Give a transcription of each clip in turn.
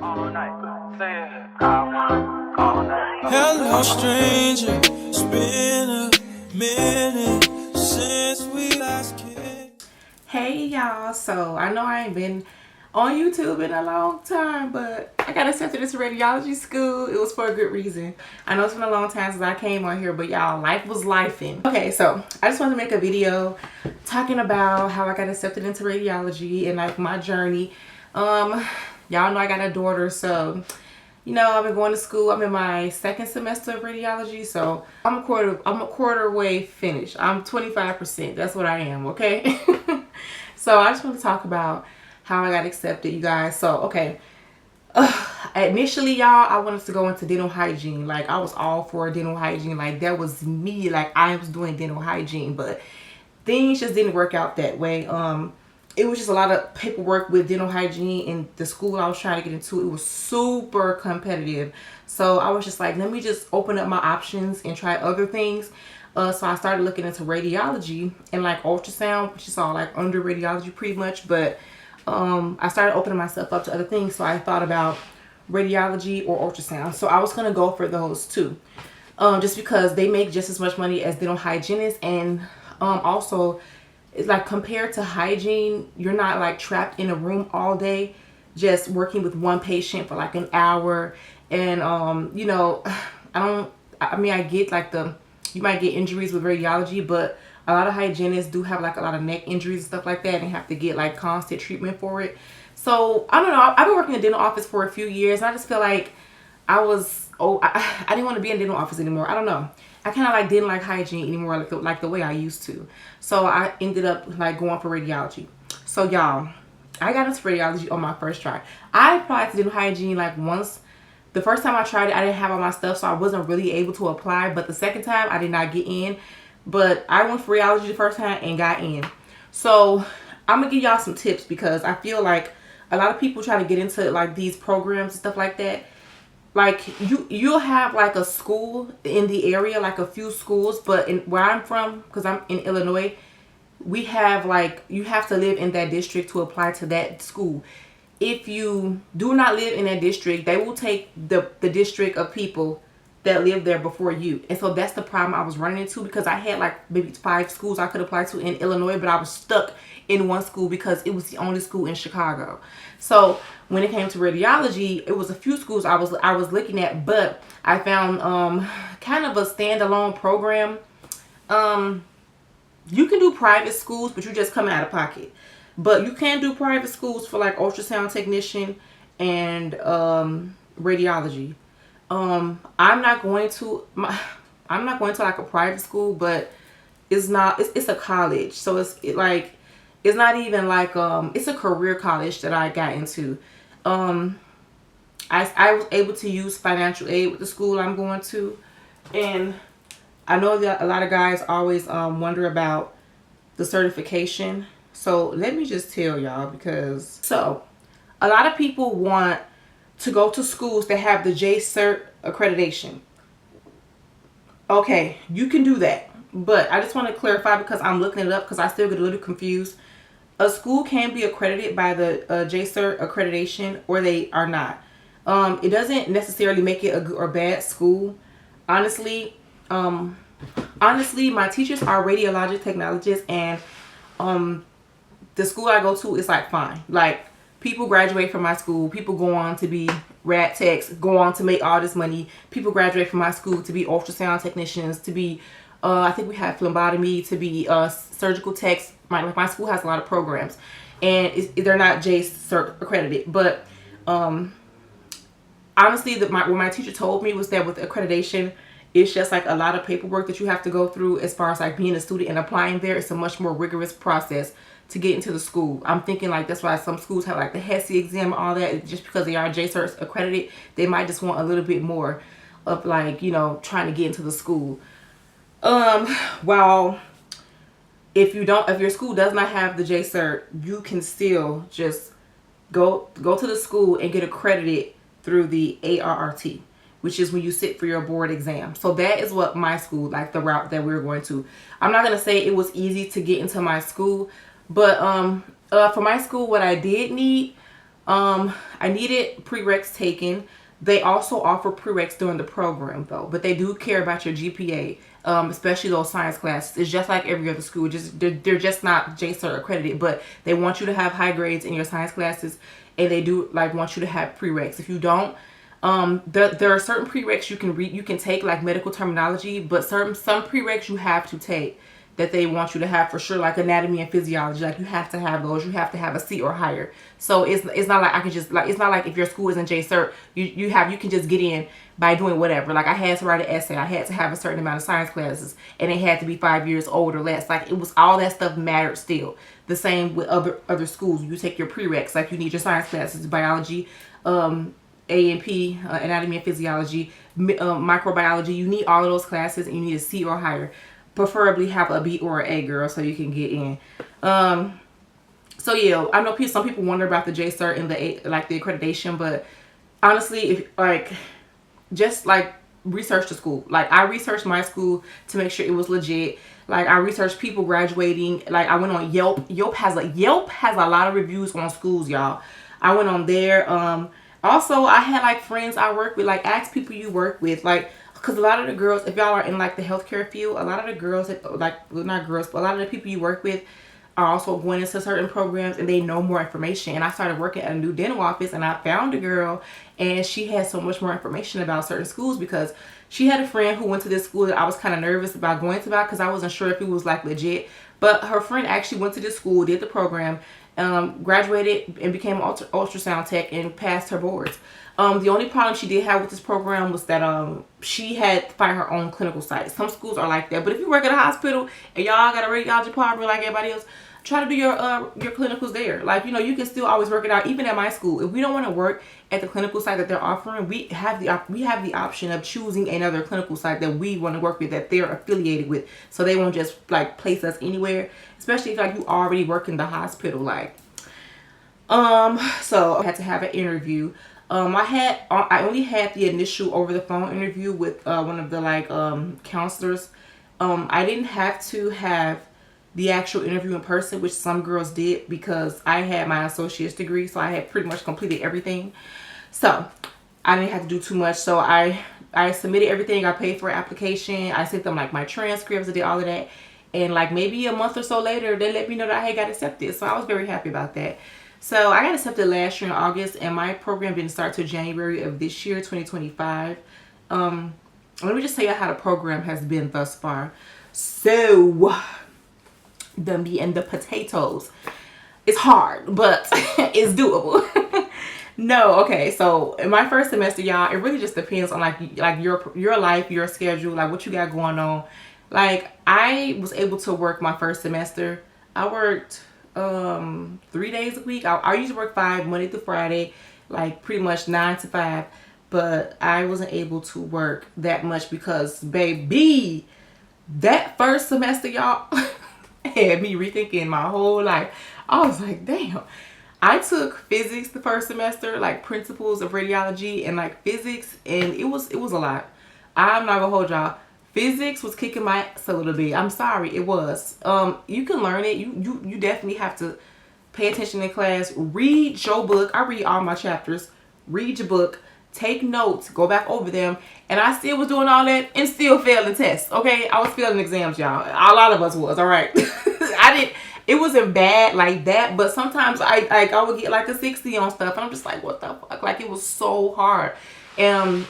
all night. Say it, I want all night. Hello, stranger. It's been a minute since we last kicked. Hey y'all, so I know I ain't been on YouTube in a long time, but I got accepted into radiology school. It was for a good reason. I know it's been a long time since I came on here, but y'all, life was lifing. Okay, so I just wanted to make a video talking about how I got accepted into radiology and like my journey. Y'all know I got a daughter, so you know, I've been going to school. I'm in my second semester of radiology, so I'm a quarter way finished. I'm 25%. That's what I am, okay? So I just want to talk about how I got accepted, you guys. So, okay. Initially, y'all, I wanted to go into dental hygiene. Like, I was all for dental hygiene. Like, that was me. Like, I was doing dental hygiene, but things just didn't work out that way. It was just a lot of paperwork with dental hygiene, and the school I was trying to get into, it was super competitive. So I was just like, let me just open up my options and try other things. So I started looking into radiology and like ultrasound, which is all like under radiology pretty much. But I started opening myself up to other things. So I thought about radiology or ultrasound. So I was going to go for those two. Just because they make just as much money as dental hygienists, and also it's like compared to hygiene, you're not like trapped in a room all day just working with one patient for like an hour. And you know, I get like you might get injuries with radiology, but a lot of hygienists do have like a lot of neck injuries and stuff like that and have to get like constant treatment for it. So I don't know, I've been working in the dental office for a few years, and I just feel like I didn't want to be in the dental office anymore. I don't know. I kind of like didn't like hygiene anymore like the way I used to. So I ended up like going for radiology. So y'all, I got into radiology on my first try. I applied to dental hygiene like once. The first time I tried it, I didn't have all my stuff, so I wasn't really able to apply. But the second time, I did not get in. But I went for radiology the first time and got in. So I'm going to give y'all some tips, because I feel like a lot of people try to get into like these programs and stuff like that. Like you'll have like a school in the area, like a few schools, but where I'm from, because I'm in Illinois, we have like, you have to live in that district to apply to that school. If you do not live in that district, they will take the district of people that live there before you. And so that's the problem I was running into, because I had like maybe 5 schools I could apply to in Illinois, but I was stuck in one school because it was the only school in Chicago. So when it came to radiology, it was a few schools I was looking at, but I found kind of a standalone program. You can do private schools, but you just come out of pocket. But you can do private schools for like ultrasound technician and radiology. I'm not going to like a private school, but it's a college, so it's not even like it's a career college that I got into. I was able to use financial aid with the school I'm going to, and I know that a lot of guys always wonder about the certification. So let me just tell y'all, because a lot of people want to go to schools that have the J-Cert accreditation. Okay, you can do that, but I just want to clarify, because I'm looking it up because I still get a little confused. A school can be accredited by the J-Cert accreditation, or they are not. It doesn't necessarily make it a good or bad school. Honestly, my teachers are radiologic technologists, and the school I go to is like fine. Like, people graduate from my school. People go on to be Radtechs, go on to make all this money. People graduate from my school to be ultrasound technicians, to be, I think we have phlebotomy, to be surgical techs. My school has a lot of programs, and they're not J-Cert accredited. But honestly, what my teacher told me was that with accreditation, it's just like a lot of paperwork that you have to go through as far as like being a student and applying there. It's a much more rigorous process to get into the school. I'm thinking like that's why some schools have like the HESI exam and all that. Just because they are J-Cert accredited, they might just want a little bit more of like, you know, trying to get into the school. While if your school does not have the J-Cert, you can still just go to the school and get accredited through the ARRT, which is when you sit for your board exam. So that is what my school, like the route that we're going to. I'm not going to say it was easy to get into my school, but for my school, what I did need I needed prereqs taken. They also offer prereqs during the program though, but they do care about your GPA, especially those science classes. It's just like every other school. Just they're just not JCERT accredited, but they want you to have high grades in your science classes, and they do like want you to have prereqs. If you don't, there are certain prereqs you can take, like medical terminology, but some prereqs you have to take that they want you to have for sure, like anatomy and physiology. Like you have to have those. You have to have a C or higher. So it's not like I can just like, it's not like if your school isn't JCERT, you can just get in by doing whatever. Like I had to write an essay. I had to have a certain amount of science classes, and it had to be 5 years old or less. Like it was all that stuff mattered still. The same with other schools. You take your prereqs, like you need your science classes, biology, A&P, anatomy and physiology, microbiology. You need all of those classes, and you need a C or higher. Preferably have a B or an A, girl, so you can get in. So yeah, I know some people wonder about the JCERT and the accreditation, but honestly, if like just like research the school. Like I researched my school to make sure it was legit. Like I researched people graduating. Like I went on Yelp. Yelp has a lot of reviews on schools, y'all. I went on there. Also, I had like friends I work with. Like ask people you work with, like. Because a lot of the girls, if y'all are in like the healthcare field, a lot of the girls, like, well, not girls, but a lot of the people you work with are also going into certain programs, and they know more information. And I started working at a new dental office, and I found a girl, and she had so much more information about certain schools, because she had a friend who went to this school that I was kind of nervous about going to, because I wasn't sure if it was like legit. But her friend actually went to this school, did the program, graduated and became an ultrasound tech and passed her boards. The only problem she did have with this program was that she had to find her own clinical site. Some schools are like that, but if you work at a hospital and y'all got a radiology department like everybody else, try to do your clinicals there. Like, you know, you can still always work it out. Even at my school, if we don't want to work at the clinical site that they're offering, we have the option of choosing another clinical site that we want to work with, that they're affiliated with, so they won't just like place us anywhere, especially if like you already work in the hospital. Like so I had to have an interview. I only had the initial over the phone interview with one of the like counselors. I didn't have to have the actual interview in person, which some girls did, because I had my associate's degree, so I had pretty much completed everything. So I didn't have to do too much. So I submitted everything. I paid for an application. I sent them like my transcripts. I did all of that, and like maybe a month or so later, they let me know that I had got accepted. So I was very happy about that. So I got accepted last year in August, and my program didn't start till January of this year, 2025. Let me just tell you how the program has been thus far. So the meat and the potatoes. It's hard, but it's doable. No, okay. So in my first semester, y'all, it really just depends on like your life, your schedule, like what you got going on. Like I was able to work my first semester. I worked 3 days a week. I usually work 5 Monday through Friday, like pretty much 9 to 5, but I wasn't able to work that much because baby, that first semester, y'all, had me rethinking my whole life. I was like, damn. I took physics the first semester, like principles of radiology and like physics, and it was a lot. I'm not gonna hold y'all. Physics was kicking my ass a little bit. I'm sorry, it was. You can learn it. You definitely have to pay attention in class. Read your book. I read all my chapters. Read your book. Take notes. Go back over them. And I still was doing all that and still failing tests. Okay, I was failing exams, y'all. A lot of us was. All right. It wasn't bad like that, but sometimes I would get like a 60 on stuff, and I'm just like, what the fuck? Like it was so hard. And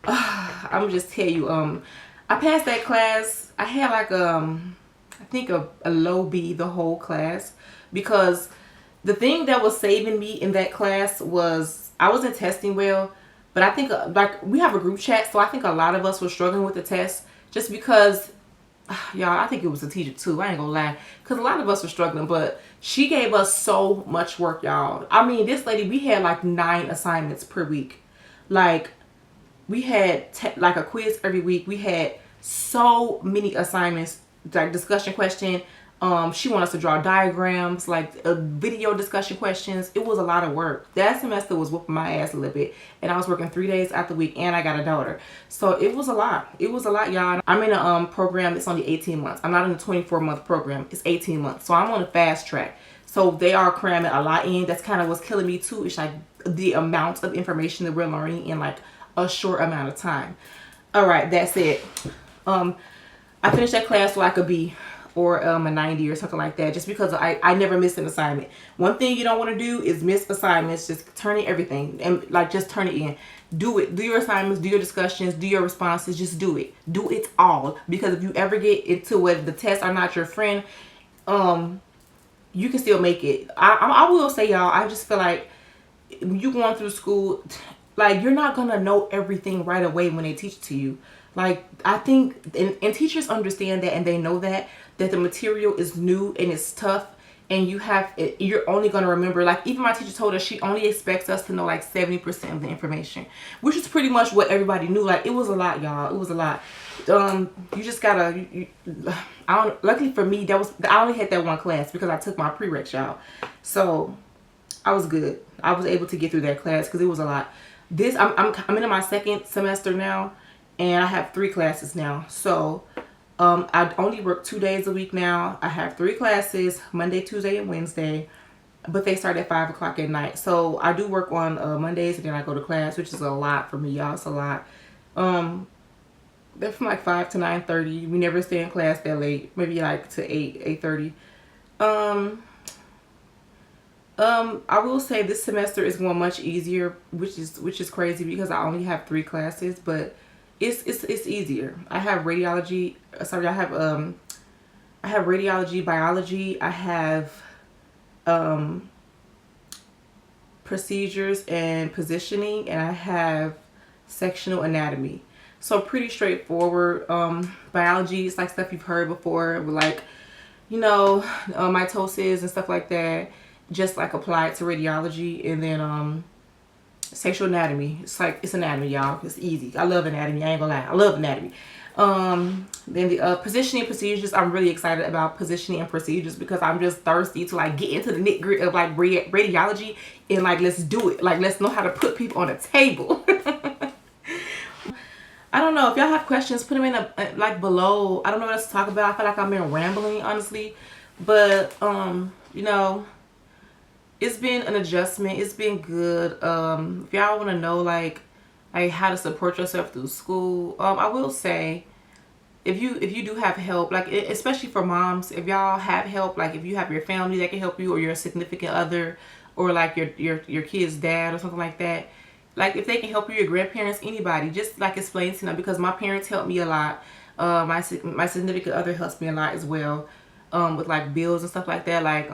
I'm just tell you, I passed that class. I had like I think a low B the whole class, because the thing that was saving me in that class was I wasn't testing well, but I think like we have a group chat, so I think a lot of us were struggling with the test just because, y'all, I think it was the teacher too. I ain't gonna lie, because a lot of us were struggling, but she gave us so much work, y'all. I mean, this lady, we had like 9 assignments per week. Like we had like a quiz every week. We had so many assignments, like discussion question. She wanted us to draw diagrams, like video discussion questions. It was a lot of work. That semester was whooping my ass a little bit, and I was working 3 days out the week, and I got a daughter, so it was a lot. It was a lot, y'all. I'm in a program that's only 18 months. I'm not in a 24-month program. It's 18 months, so I'm on a fast track. So they are cramming a lot in. That's kind of what's killing me too. It's like the amount of information that we're learning in like a short amount of time. All right, that's it. I finished that class so I could be or a 90 or something like that, just because I never missed an assignment. One thing you don't want to do is miss assignments. Just turn in everything and like just turn it in. Do it. Do your assignments, do your discussions, do your responses. Just do it. Do it all, because if you ever get into where the tests are not your friend, you can still make it. I will say, y'all, I just feel like when you going through school, like, you're not gonna know everything right away when they teach it to you. Like, I think, and teachers understand that, and they know that the material is new and it's tough, and you're only going to remember, like, even my teacher told us she only expects us to know like 70% of the information, which is pretty much what everybody knew. Like, it was a lot, y'all. It was a lot. You just gotta, luckily for me, I only had that one class because I took my prereqs, y'all. So I was good. I was able to get through that class because it was a lot. I'm into my second semester now, and I have 3 classes now. So I only work 2 days a week now. I have 3 classes, Monday, Tuesday, and Wednesday, but they start at 5 o'clock at night. So I do work on Mondays, and then I go to class, which is a lot for me, y'all. It's a lot. They're from like 5 to 9:30. We never stay in class that late. Maybe like to 8:30. I will say this semester is going much easier, which is crazy because I only have 3 classes, but it's easier. I have radiology. Sorry, I have radiology, biology. I have procedures and positioning, and I have sectional anatomy. So pretty straightforward. Biology is like stuff you've heard before, with like, you know, mitosis and stuff like that, just like applied to radiology. And then sexual anatomy, it's anatomy, y'all. It's easy. I love anatomy. I ain't gonna lie, I love anatomy. Then the positioning procedures, I'm really excited about positioning and procedures because I'm just thirsty to like get into the nitty-gritty of like radiology, and like, let's do it. Like, let's know how to put people on a table. I don't know if y'all have questions, put them in like below. I don't know what else to talk about. I feel like I've been rambling, honestly, but you know, it's been an adjustment. It's been good. If y'all want to know like how to support yourself through school, I will say, if you do have help, like especially for moms, if y'all have help, like if you have your family that can help you, or your significant other, or like your kid's dad or something like that, like if they can help you, your grandparents, anybody, just like explain to them, because my parents helped me a lot. My significant other helps me a lot as well, with like bills and stuff like that. Like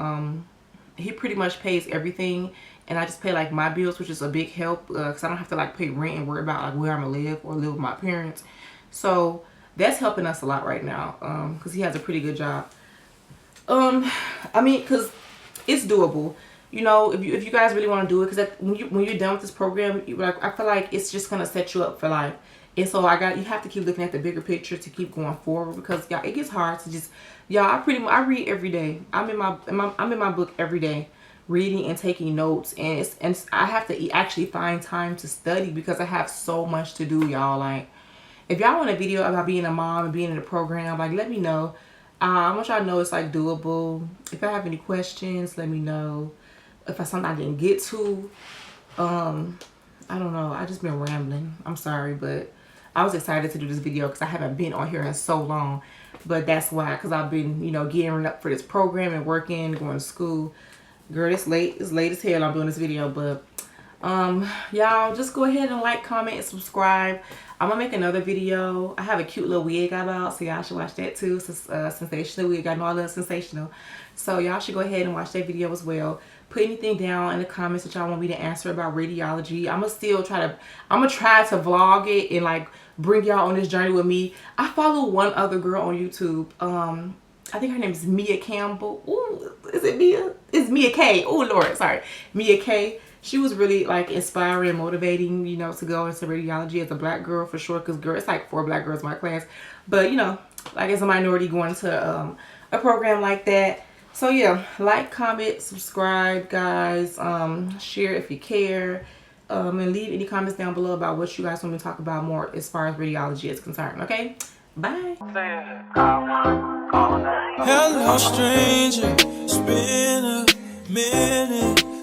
he pretty much pays everything, and I just pay like my bills, which is a big help, because I don't have to like pay rent and worry about like where I'm gonna live or live with my parents. So that's helping us a lot right now, because he has a pretty good job. I mean, because it's doable. You know, if you guys really want to do it, because when you're done with this program, I feel like it's just gonna set you up for life. And so you have to keep looking at the bigger picture to keep going forward, because y'all, it gets hard to just, y'all, I read every day. I'm in my book every day, reading and taking notes, and I have to actually find time to study because I have so much to do, y'all. Like, if y'all want a video about being a mom and being in the program, like, let me know. I want y'all to know it's like doable. If I have any questions, let me know. If it's something I didn't get to, I don't know. I just been rambling. I'm sorry, but I was excited to do this video because I haven't been on here in so long. But that's why, because I've been, you know, gearing up for this program and working, going to school. Girl, it's late as hell I'm doing this video, but y'all just go ahead and like, comment, and subscribe. I'm gonna make another video. I have a cute little wig I bought, so y'all should watch that too. It's a sensational wig. I know I love sensational, so y'all should go ahead and watch that video as well. Put anything down in the comments that y'all want me to answer about radiology. I'm gonna try to vlog it and like bring y'all on this journey with me. I follow one other girl on YouTube. I think her name is Mia Campbell. Ooh, is it Mia? It's Mia K. Oh Lord, sorry, Mia K. She was really like inspiring and motivating, you know, to go into radiology as a black girl, for sure. Because girl, it's like 4 black girls in my class, but you know, like as a minority going to a program like that. So yeah, like, comment, subscribe, guys. Share if you care, and leave any comments down below about what you guys want me to talk about more as far as radiology is concerned. Okay, bye. Hello, stranger. It's been a minute